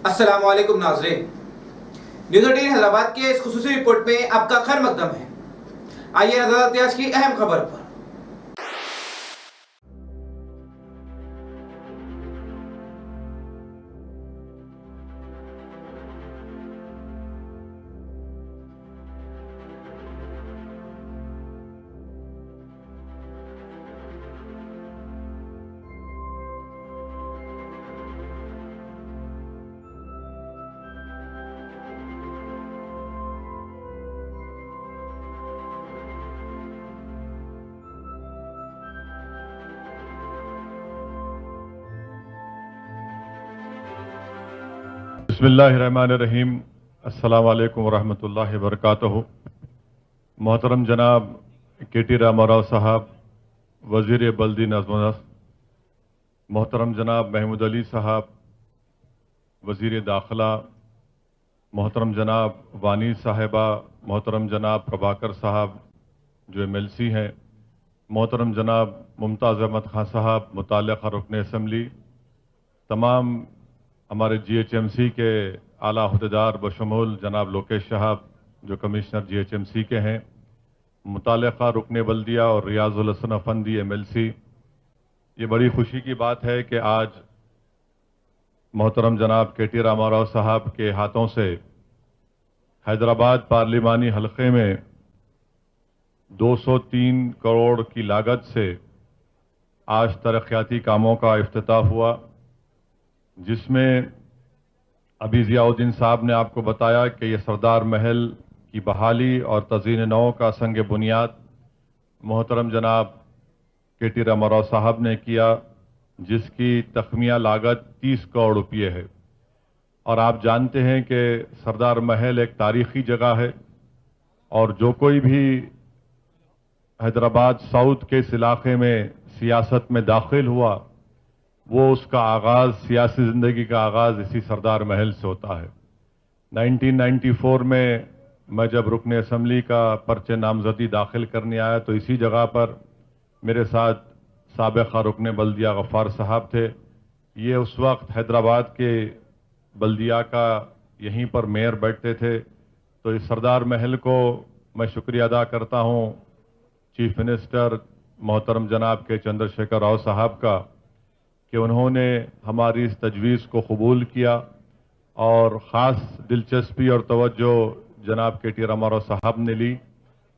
السلام علیکم ناظرین، نیوز 18 حیدرآباد کے اس خصوصی رپورٹ میں آپ کا خیر مقدم ہے۔ آئیے نظر ڈالتے ہیں آج کی اہم خبر پر۔ بسم اللہ الرحمن الرحیم۔ السلام علیکم ورحمۃ اللہ وبرکاتہ۔ محترم جناب کے ٹی راما راؤ صاحب وزیر بلدی نظم و نسق، محترم جناب محمود علی صاحب وزیر داخلہ، محترم جناب وانی صاحبہ، محترم جناب پربھاکر صاحب جو MLC ہیں، محترم جناب ممتاز احمد خان صاحب متعلقہ رکن اسمبلی، تمام ہمارے GHMC کے اعلیٰ عہدیدار بشمول جناب لوکیش صاحب جو کمشنر GHMC کے ہیں، متعلقہ رکن بلدیہ اور ریاض الحسن افندی MLC، یہ بڑی خوشی کی بات ہے کہ آج محترم جناب کے ٹی راما راؤ صاحب کے ہاتھوں سے حیدرآباد پارلیمانی حلقے میں 203 کروڑ کی لاگت سے آج ترقیاتی کاموں کا افتتاح ہوا، جس میں ابھی ضیاء الدین صاحب نے آپ کو بتایا کہ یہ سردار محل کی بحالی اور تزئین نو کا سنگ بنیاد محترم جناب کے ٹی راما راؤ صاحب نے کیا، جس کی تخمینہ لاگت 30 کروڑ روپے ہے۔ اور آپ جانتے ہیں کہ سردار محل ایک تاریخی جگہ ہے، اور جو کوئی بھی حیدرآباد ساؤتھ کے اس علاقے میں سیاست میں داخل ہوا، وہ اس کا آغاز، سیاسی زندگی کا آغاز اسی سردار محل سے ہوتا ہے۔ 1994 میں جب رکن اسمبلی کا پرچہ نامزدی داخل کرنے آیا تو اسی جگہ پر میرے ساتھ سابقہ رکن بلدیہ غفار صاحب تھے۔ یہ اس وقت حیدرآباد کے بلدیہ کا یہیں پر میئر بیٹھتے تھے۔ تو اس سردار محل کو میں شکریہ ادا کرتا ہوں چیف منسٹر محترم جناب کے چندر شیکھر راؤ صاحب کا کہ انہوں نے ہماری اس تجویز کو قبول کیا، اور خاص دلچسپی اور توجہ جناب کے ٹی راما راؤ صاحب نے لی۔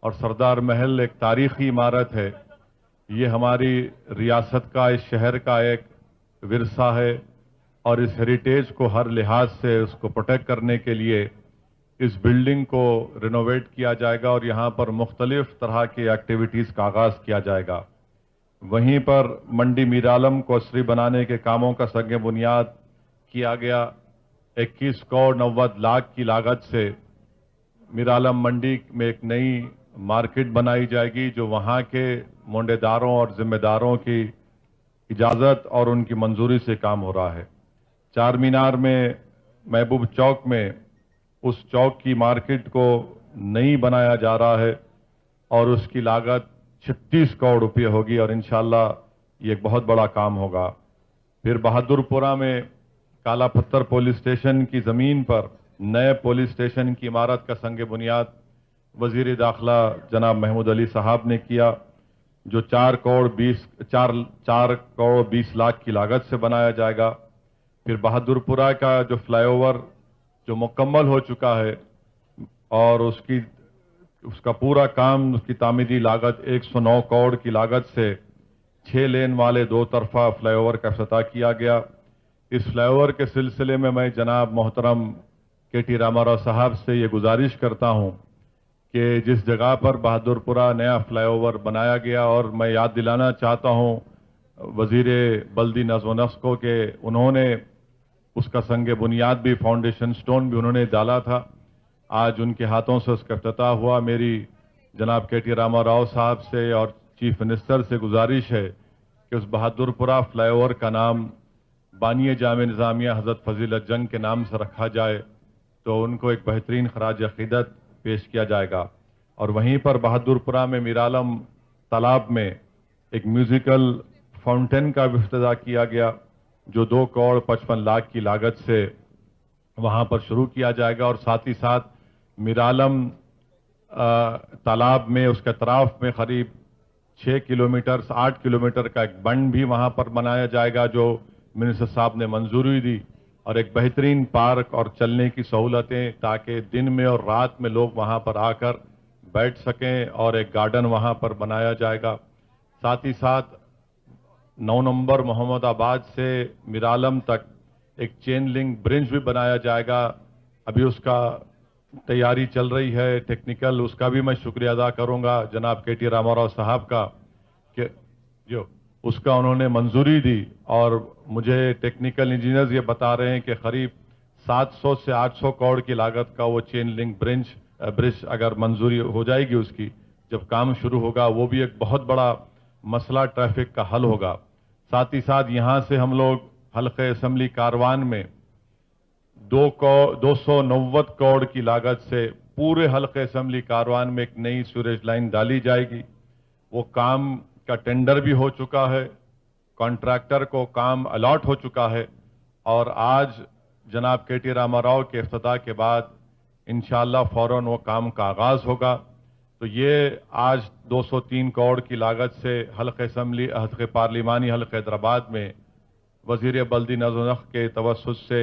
اور سردار محل ایک تاریخی عمارت ہے، یہ ہماری ریاست کا، اس شہر کا ایک ورثہ ہے، اور اس ہیریٹیج کو ہر لحاظ سے اس کو پروٹیکٹ کرنے کے لیے اس بلڈنگ کو رینوویٹ کیا جائے گا، اور یہاں پر مختلف طرح کی ایکٹیویٹیز کا آغاز کیا جائے گا۔ وہیں پر منڈی میرالم کو عصری بنانے کے کاموں کا سنگ بنیاد کیا گیا۔ 21 کروڑ 90 لاکھ کی لاگت سے میرالم منڈی میں ایک نئی مارکیٹ بنائی جائے گی، جو وہاں کے مونڈے داروں اور ذمہ داروں کی اجازت اور ان کی منظوری سے کام ہو رہا ہے۔ چار مینار میں محبوب چوک میں اس چوک کی مارکیٹ کو نئی بنایا جا رہا ہے، اور اس کی لاگت 36 کروڑ روپے ہوگی، اور انشاءاللہ یہ ایک بہت بڑا کام ہوگا۔ پھر بہادر پورہ میں کالا پتھر پولیس اسٹیشن کی زمین پر نئے پولیس اسٹیشن کی عمارت کا سنگ بنیاد وزیر داخلہ جناب محمود علی صاحب نے کیا، جو 4 کروڑ 20 لاکھ کی لاگت سے بنایا جائے گا۔ پھر بہادر پورہ کا جو فلائی اوور جو مکمل ہو چکا ہے، اور اس کا پورا کام، اس کی تعمیری لاگت 109 کروڑ کی لاگت سے 6 لین والے 2 طرفہ فلائی اوور کا افتتاح کیا گیا۔ اس فلائی اوور کے سلسلے میں جناب محترم کے ٹی راما راؤ صاحب سے یہ گزارش کرتا ہوں کہ جس جگہ پر بہادر پورہ نیا فلائی اوور بنایا گیا، اور میں یاد دلانا چاہتا ہوں وزیر بلدی نظم و نسق کو کہ انہوں نے اس کا سنگ بنیاد بھی، فاؤنڈیشن سٹون بھی انہوں نے ڈالا تھا، آج ان کے ہاتھوں سے اس کا افتتاح ہوا۔ میری جناب کے ٹی راما راؤ صاحب سے اور چیف منسٹر سے گزارش ہے کہ اس بہادر پورہ فلائی اوور کا نام بانی جامع نظامیہ حضرت فضیلت جنگ کے نام سے رکھا جائے، تو ان کو ایک بہترین خراج عقیدت پیش کیا جائے گا۔ اور وہیں پر بہادر پورہ میں میرالم تالاب میں ایک میوزیکل فاؤنٹین کا بھی افتتاح کیا گیا، جو 2 کروڑ 55 لاکھ کی لاگت سے वहाँ पर शुरू किया जाएगा और साथ ही साथ मीरालम तालाब में उसके अतराफ में करीब 6 किलोमीटर 8 किलोमीटर का एक बंड भी वहाँ पर बनाया जाएगा जो मिनिस्टर साहब ने मंजूरी दी, और एक बेहतरीन पार्क और चलने की सहूलतें ताकि दिन में और रात में लोग वहाँ पर आकर बैठ सकें, और एक गार्डन वहाँ पर बनाया जाएगा। साथ ही साथ 9 नंबर मोहम्मदाबाद से मीरालम तक एक चेन लिंक ब्रिज भी बनाया जाएगा। अभी उसका तैयारी चल रही है टेक्निकल, उसका भी मैं शुक्रिया अदा करूंगा जनाब के टी रामाराव साहब का कि जो उसका उन्होंने मंजूरी दी, और मुझे टेक्निकल इंजीनियर्स ये बता रहे हैं कि करीब 700 से 800 करोड़ की लागत का वो चेन लिंक ब्रिज अगर मंजूरी हो जाएगी उसकी, जब काम शुरू होगा, वो भी एक बहुत बड़ा मसला ट्रैफिक का हल होगा। साथ ही साथ यहाँ से हम लोग हल्के असम्बली कारवान में 290 करोड़ की लागत से पूरे हल्के असम्बली कारवान में एक नई सीवरेज लाइन डाली जाएगी। वो काम का टेंडर भी हो चुका है, कॉन्ट्रैक्टर को काम अलॉट हो चुका है, और आज जनाब के टी रामाराव के इफ्तिताह के बाद इंशाअल्लाह फौरन वो काम का आगाज होगा। तो ये आज 203 करोड़ की लागत से हल्के असम्बली हल्के पार्लिमानी हल्के हैदराबाद में वजीर बल्दी नज़्म नस्ख के तवस्सुत से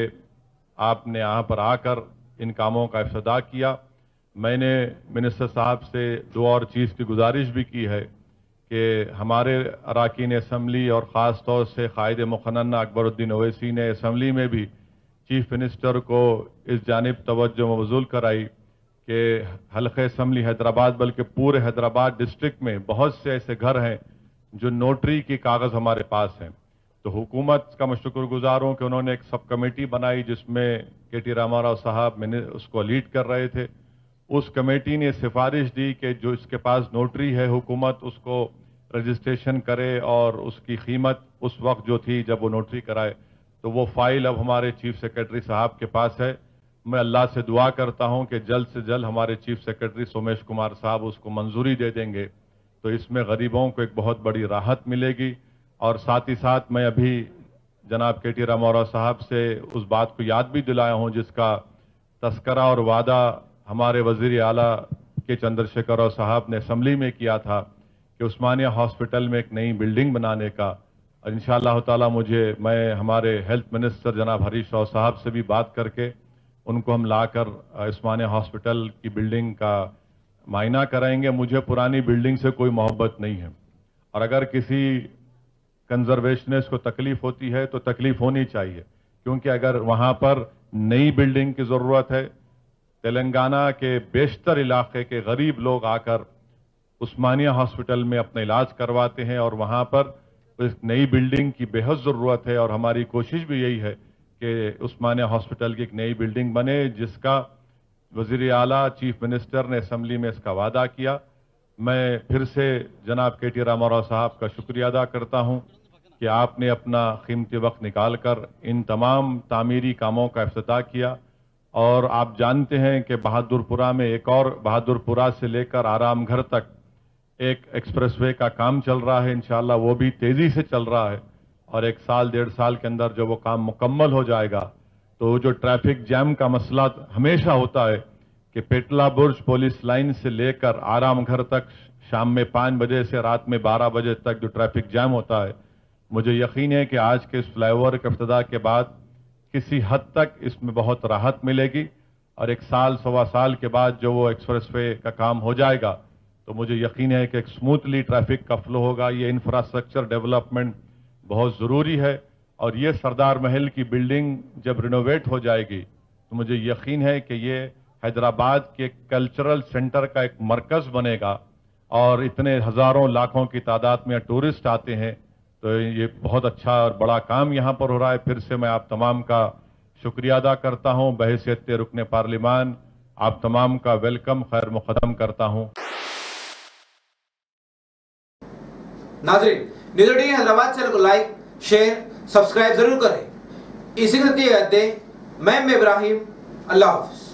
आपने यहाँ पर आकर इन कामों का इफ्तिताह किया। मैंने मिनिस्टर साहब से 2 और चीज़ की गुजारिश भी की है कि हमारे अरकान असम्बली और ख़ास तौर से कायद मुक़न्ना अकबरुद्दीन ओवैसी ने असम्बली में भी चीफ मिनिस्टर को इस जानिब तवज्जो मबज़ूल कराई कि हल्के असम्बली हैदराबाद बल्कि पूरे हैदराबाद डिस्ट्रिक्ट में बहुत से ऐसे घर हैं जो नोटरी की कागज़ हमारे पास हैं। तो हुकूमत का मैं शुक्रगुजार हूँ कि उन्होंने एक सब कमेटी बनाई जिसमें के टी रामाराव साहब उसको लीड कर रहे थे। उस कमेटी ने सिफारिश दी कि जो इसके पास नोटरी है हुकूमत उसको रजिस्ट्रेशन करे, और उसकी कीमत उस वक्त जो थी जब वो नोटरी कराए, तो वो फाइल अब हमारे चीफ सेक्रेटरी साहब के पास है। मैं अल्लाह से दुआ करता हूं कि जल्द से जल्द हमारे चीफ सेक्रेटरी सोमेश कुमार साहब उसको मंजूरी दे देंगे, तो इसमें गरीबों को एक बहुत बड़ी राहत मिलेगी। और साथ ही साथ मैं अभी जनाब के टी रामाराव साहब से उस बात को याद भी दिलाया हूं जिसका तस्करा और वादा हमारे वजीर आला के चंद्रशेखर राव साहब ने असम्बली में किया था कि उस्मानिया हॉस्पिटल में एक नई बिल्डिंग बनाने का। और इंशाअल्लाह ताला मैं हमारे हेल्थ मिनिस्टर जनाब हरीश राव साहब से भी बात करके उनको हम लाकर उस्मानिया हॉस्पिटल की बिल्डिंग का मायना कराएंगे। मुझे पुरानी बिल्डिंग से कोई मोहब्बत नहीं है, और अगर किसी कंजर्वेशनिस्ट को तकलीफ होती है तो तकलीफ होनी चाहिए, क्योंकि अगर वहां पर नई बिल्डिंग की जरूरत है, तेलंगाना के बेशतर इलाके के गरीब लोग आकर उस्मानिया हॉस्पिटल में अपना इलाज करवाते हैं, और वहां पर इस नई बिल्डिंग की बेहद जरूरत है। और हमारी कोशिश भी यही है कि उस्मानिया हॉस्पिटल की एक नई बिल्डिंग बने, जिसका वजीर आला चीफ मिनिस्टर ने असम्बली में इसका वादा किया। मैं फिर से जनाब के टी रामाराव साहब का शुक्रिया अदा करता हूं कि आपने अपना कीमती वक्त निकालकर इन तमाम तामीरी कामों का इफ्तिताह किया। और आप जानते हैं कि बहादुरपुरा में एक और बहादुरपुरा से लेकर आराम घर तक एक एक्सप्रेसवे का काम चल रहा है। इंशाअल्लाह वो भी तेजी से चल रहा है, और 1 साल 1.5 साल के अंदर जब वो काम मुकम्मल हो जाएगा तो जो ट्रैफिक जैम का मसला हमेशा होता है कि पेटला बुर्ज पुलिस लाइन से लेकर आराम घर तक शाम में 5 बजे से रात में 12 बजे तक जो ट्रैफिक जैम होता है, मुझे यकीन है कि आज के इस फ्लाईओवर के इफ्तिताह के बाद किसी हद तक इसमें बहुत राहत मिलेगी। और 1 साल 1.25 साल के बाद जो वो एक्सप्रेसवे का काम हो जाएगा तो मुझे यकीन है कि एक स्मूथली ट्रैफिक का फ्लो होगा। ये इंफ्रास्ट्रक्चर डेवलपमेंट बहुत ज़रूरी है, और ये सरदार महल की बिल्डिंग जब रिनोवेट हो जाएगी तो मुझे यकीन है कि ये हैदराबाद के कल्चरल सेंटर का एक मरकज बनेगा, और इतने हजारों लाखों की तादाद में टूरिस्ट आते हैं, तो ये बहुत अच्छा और बड़ा काम यहाँ पर हो रहा है। फिर से मैं आप तमाम का शुक्रिया अदा करता हूँ। बहैसियत रुकने पार्लिमान आप तमाम का वेलकम खैर मुक़द्दम करता हूँ। नाज़रीन, न्यूज़ 18 हैदराबाद चैनल को लाइक, शेयर, सब्सक्राइब जरूर करें। इसी के साथ ये कहते हैं, मैं इब्राहिम, अल्लाह हाफ़िज़।